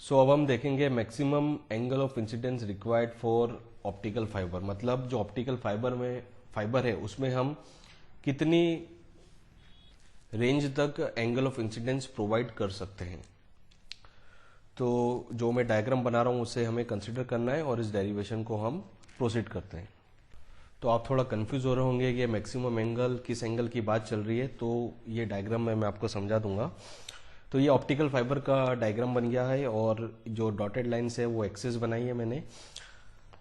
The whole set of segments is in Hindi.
सो अब हम देखेंगे maximum angle of incidence required for optical fibre. मतलब जो ऑप्टिकल फाइबर है उसमें हम कितनी रेंज तक एंगल ऑफ इंसिडेंस प्रोवाइड कर सकते हैं। तो जो मैं डायग्राम बना रहा हूं उसे हमें कंसिडर करना है और इस डेरिवेशन को हम प्रोसीड करते हैं। तो आप थोड़ा कंफ्यूज हो रहे होंगे कि मैक्सिमम एंगल किस एंगल की बात चल रही है, तो ये डायग्राम में मैं आपको समझा दूंगा। तो ये ऑप्टिकल फाइबर का डायग्राम बन गया है और जो डॉटेड लाइन्स है वो एक्सिस बनाई है मैंने।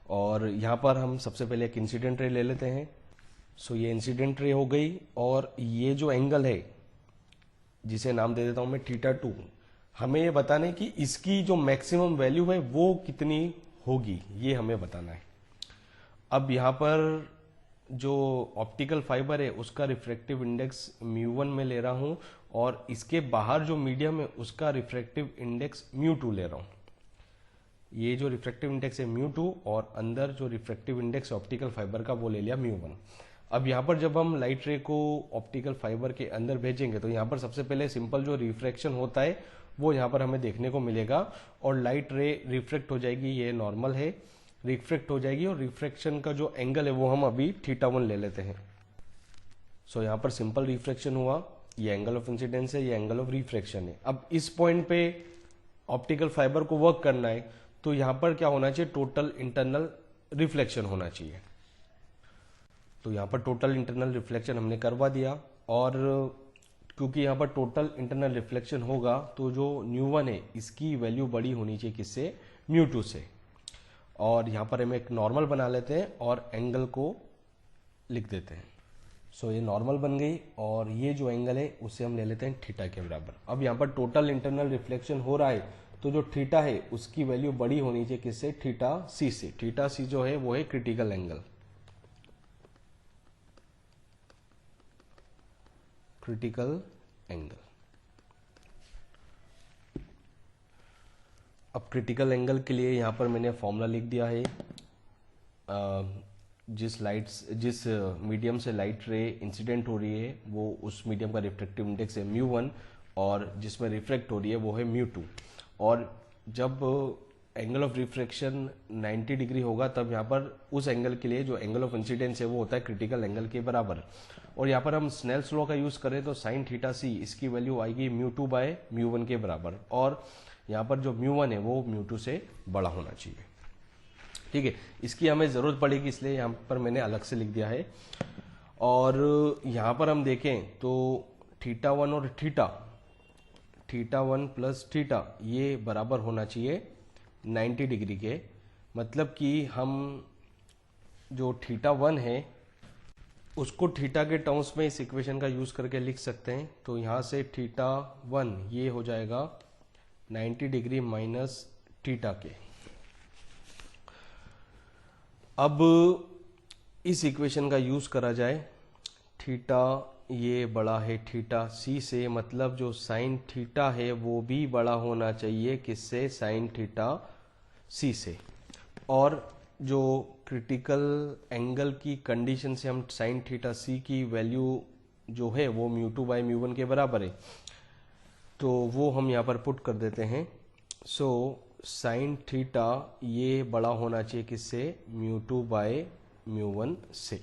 और यहाँ पर हम सबसे पहले एक इंसिडेंट रे ले लेते हैं। सो ये इंसिडेंट रे हो गई और ये जो एंगल है जिसे नाम दे देता हूं मैं θ2, हमें ये बताना है कि इसकी जो मैक्सिमम वैल्यू है वो कितनी होगी, ये हमें बताना है। अब यहाँ पर जो ऑप्टिकल फाइबर है उसका रिफ्रैक्टिव इंडेक्स μ1 में ले रहा हूं और इसके बाहर जो मीडियम है उसका रिफ्रैक्टिव इंडेक्स μ2 ले रहा हूं। ये जो रिफ्रैक्टिव इंडेक्स है μ2 और अंदर जो रिफ्रैक्टिव इंडेक्स ऑप्टिकल फाइबर का वो ले लिया μ1। अब यहाँ पर जब हम लाइट रे को ऑप्टिकल फाइबर के अंदर भेजेंगे तो यहाँ पर सबसे पहले सिंपल जो रिफ्रैक्शन होता है वो यहाँ पर हमें देखने को मिलेगा और लाइट रे रिफ्रैक्ट हो जाएगी। ये नॉर्मल है, रिफ्रैक्ट हो जाएगी और रिफ्रैक्शन का जो एंगल है वो हम अभी θ1 ले लेते हैं। सो यहाँ पर सिंपल रिफ्रैक्शन हुआ, ये एंगल ऑफ इंसिडेंस है, ये एंगल ऑफ रिफ्रैक्शन है। अब इस पॉइंट पे ऑप्टिकल फाइबर को वर्क करना है तो यहाँ पर क्या होना चाहिए, टोटल इंटरनल रिफ्लेक्शन होना चाहिए। तो यहाँ पर टोटल इंटरनल रिफ्लेक्शन हमने करवा दिया और क्योंकि यहाँ पर टोटल इंटरनल रिफ्लेक्शन होगा तो जो μ1 है इसकी वैल्यू बड़ी होनी चाहिए किससे, μ2 से। और यहाँ पर हम एक नॉर्मल बना लेते हैं और एंगल को लिख देते हैं। सो ये नॉर्मल बन गई और ये जो एंगल है उसे हम ले लेते हैं θ के बराबर। अब यहाँ पर टोटल इंटरनल रिफ्लेक्शन हो रहा है तो जो θ है उसकी वैल्यू बड़ी होनी चाहिए किससे, θc से। θc जो है वो है क्रिटिकल एंगल, क्रिटिकल एंगल। अब क्रिटिकल एंगल के लिए यहाँ पर मैंने फॉर्मूला लिख दिया है। जिस मीडियम से लाइट रे इंसिडेंट हो रही है वो उस मीडियम का रिफ्रैक्टिव इंडेक्स है μ1 और जिसमें रिफ्लेक्ट हो रही है वो है μ2। और जब एंगल ऑफ रिफ्रैक्शन 90 डिग्री होगा तब यहाँ पर उस एंगल के लिए जो एंगल ऑफ इंसिडेंस है वो होता है क्रिटिकल एंगल के बराबर। और यहाँ पर हम स्नेल्स लॉ का यूज करें तो sin θc इसकी वैल्यू आएगी μ2 बाय μ1 के बराबर और यहाँ पर जो μ1 है वो μ2 से बड़ा होना चाहिए। ठीक है, इसकी हमें जरूरत पड़ेगी इसलिए यहाँ पर मैंने अलग से लिख दिया है। और यहाँ पर हम देखें तो θ1 और θ1 प्लस θ ये बराबर होना चाहिए 90 डिग्री के। मतलब कि हम जो θ1 है उसको θ के टर्म्स में इस इक्वेशन का यूज करके लिख सकते हैं। तो यहाँ से θ1 ये हो जाएगा 90 डिग्री माइनस θ के। अब इस इक्वेशन का यूज करा जाए, θ ये बड़ा है θc से, मतलब जो sin θ है वो भी बड़ा होना चाहिए किससे, sin θc से। और जो क्रिटिकल एंगल की कंडीशन से हम sin θc की वैल्यू जो है वो μ2 बाय μ1 के बराबर है तो वो हम यहाँ पर पुट कर देते हैं। सो sin θ ये बड़ा होना चाहिए किससे, μ2 बाय μ1 से।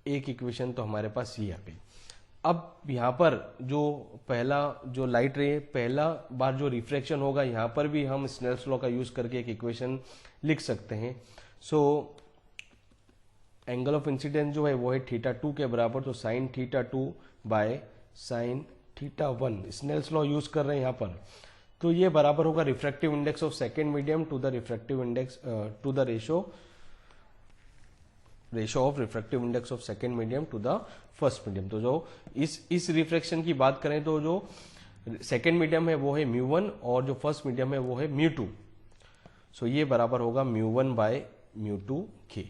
एक इक्वेशन तो हमारे पास ये आ गई। अब यहाँ पर जो पहला जो लाइट रे पहला बार जो रिफ्रैक्शन होगा यहाँ पर भी हम स्नेल्स लॉ का यूज करके एक इक्वेशन लिख सकते हैं। सो एंगल ऑफ इंसिडेंस जो है वो है θ2 के बराबर, तो sin θ2 by sin θ1 Snell's law use कर रहे हैं यहाँ पर। तो ये बराबर होगा refractive index of second medium to the refractive index to the ratio of refractive index of second medium to the first medium. तो जो इस रिफ्रैक्शन की बात करें तो जो सेकेंड मीडियम है वो है μ1 और जो फर्स्ट मीडियम है वो है μ2। सो ये बराबर होगा μ1 बाय μ2 के।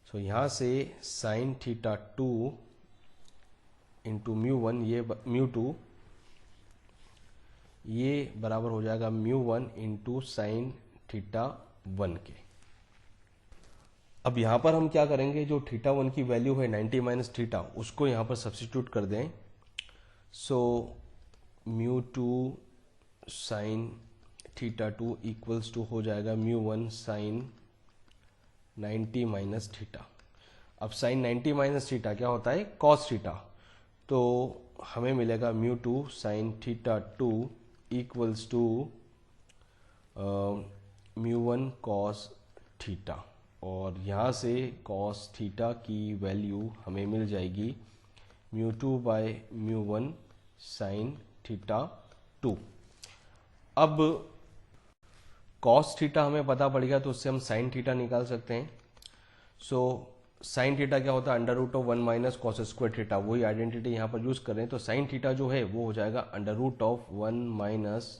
सो यहां से sin θ2 इंटू μ1 ये μ2 ये बराबर हो जाएगा μ1 इंटू sin θ1 के। अब यहां पर हम क्या करेंगे, जो θ1 की वैल्यू है 90 माइनस θ उसको यहां पर सब्स्टिट्यूट कर दें। So μ2 sin theta two equals to हो जाएगा mu one sine 90 minus theta. अब साइन 90 माइनस थीटा क्या होता है, कॉस थीटा। तो हमें मिलेगा mu two sine theta two equals to mu one cos theta, और यहाँ से कॉस थीटा की वैल्यू हमें मिल जाएगी mu two by mu one sign theta to. अब कॉस थीटा हमें पता पड़ गया तो उससे हम साइन थीटा निकाल सकते हैं। सो साइन थीटा क्या होता है, under root of one minus cos square theta. वही आइडेंटिटी यहाँ पर यूज कर रहे हैं। तो साइन थीटा जो है वो हो जाएगा under root of one minus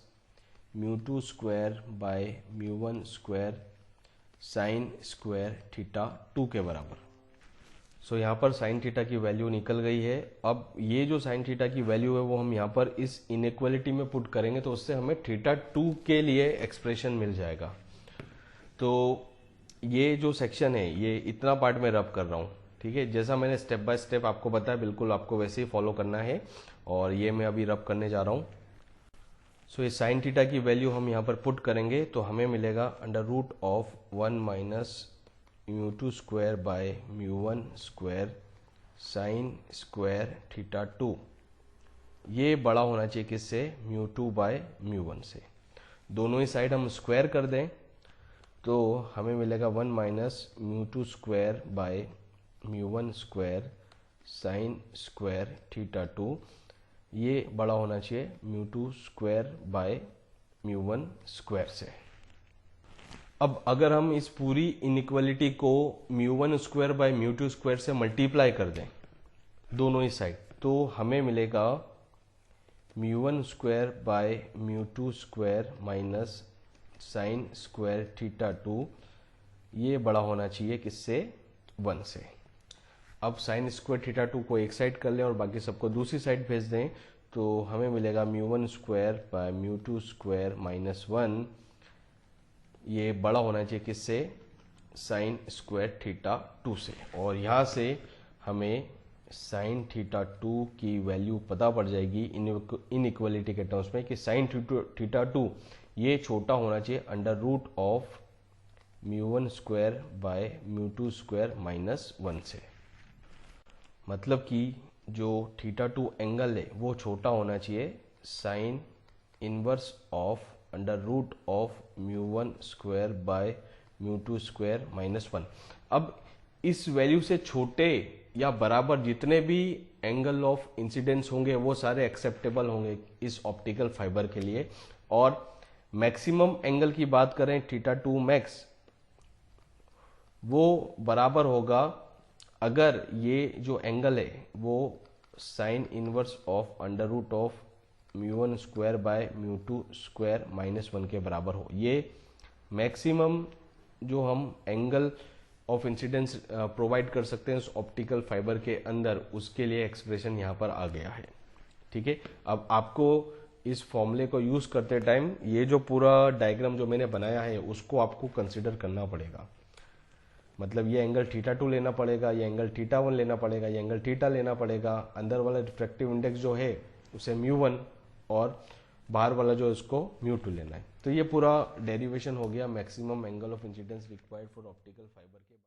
mu two square by mu one square sine square theta two के बराबर। सो यहाँ पर साइन थीटा की वैल्यू निकल गई है। अब ये जो साइन थीटा की वैल्यू है वो हम यहाँ पर इस इनइक्वालिटी में पुट करेंगे तो उससे हमें थीटा टू के लिए एक्सप्रेशन मिल जाएगा। तो ये जो सेक्शन है ये इतना पार्ट में रब कर रहा हूँ, ठीक है। जैसा मैंने स्टेप बाय स्टेप आपको बताया बिल्कुल आपको वैसे ही फॉलो करना है, और ये मैं अभी रब करने जा रहा हूँ। सो ये साइन थीटा की वैल्यू हम यहाँ पर पुट करेंगे तो हमें मिलेगा under root of one minus mu two square by mu one square sine square theta two. ये बड़ा होना चाहिए किससे, mu two by mu one से। दोनों ही साइड हम स्क्वायर कर दें तो हमें मिलेगा one minus mu two square by mu one square sine square theta two. ये बड़ा होना चाहिए mu two square by mu one square से। अब अगर हम इस पूरी इनइक्वालिटी को mu one square by mu two square से मल्टीप्लाई कर दें दोनों ही साइड, तो हमें मिलेगा mu one square by mu two square minus sign square theta two. ये बड़ा होना चाहिए किससे, वन से। अब साइन स्क्वायर थीटा टू को एक साइड कर लें और बाकी सबको दूसरी साइड भेज दें तो हमें मिलेगा mu one square by mu two square minus one. ये बड़ा होना चाहिए किससे, साइन स्क्वायर थीटा टू से। और यहाँ से हमें साइन थीटा टू की वैल्यू पता पड़ जाएगी इनइक्वालिटी के टर्म्स में कि साइन थीटा टू ये छोटा होना चाहिए under root of mu one square by mu two square minus one से। मतलब कि जो थीटा टू एंगल है वो छोटा होना चाहिए sine inverse of under root of mu one square by mu two square minus one. अब इस वैल्यू से छोटे या बराबर जितने भी एंगल ऑफ इंसिडेंस होंगे वो सारे एक्सेप्टेबल होंगे इस ऑप्टिकल फाइबर के लिए। और मैक्सिमम एंगल की बात करें थीटा टू मैक्स, वो बराबर होगा अगर ये जो एंगल है वो sine inverse of under root of mu one square by mu two square minus one के बराबर हो। ये मैक्सिमम जो हम एंगल ऑफ इंसिडेंस प्रोवाइड कर सकते हैं उस ऑप्टिकल फाइबर के अंदर, उसके लिए एक्सप्रेशन यहाँ पर आ गया है, ठीक है। अब आपको इस फॉर्मूले को यूज करते टाइम ये जो पूरा डायग्राम जो मैंने बनाया है उसको आपको कंसिडर करना पड़ेगा। मतलब ये एंगल थीटा टू लेना पड़ेगा, ये एंगल थीटा वन लेना पड़ेगा, ये एंगल थीटा लेना पड़ेगा। अंदर वाला रिफ्रैक्टिव इंडेक्स जो है उसे म्यू वन और बाहर वाला जो इसको म्यू टू लेना है। तो ये पूरा डेरिवेशन हो गया maximum angle of incidence required for optical fibre के।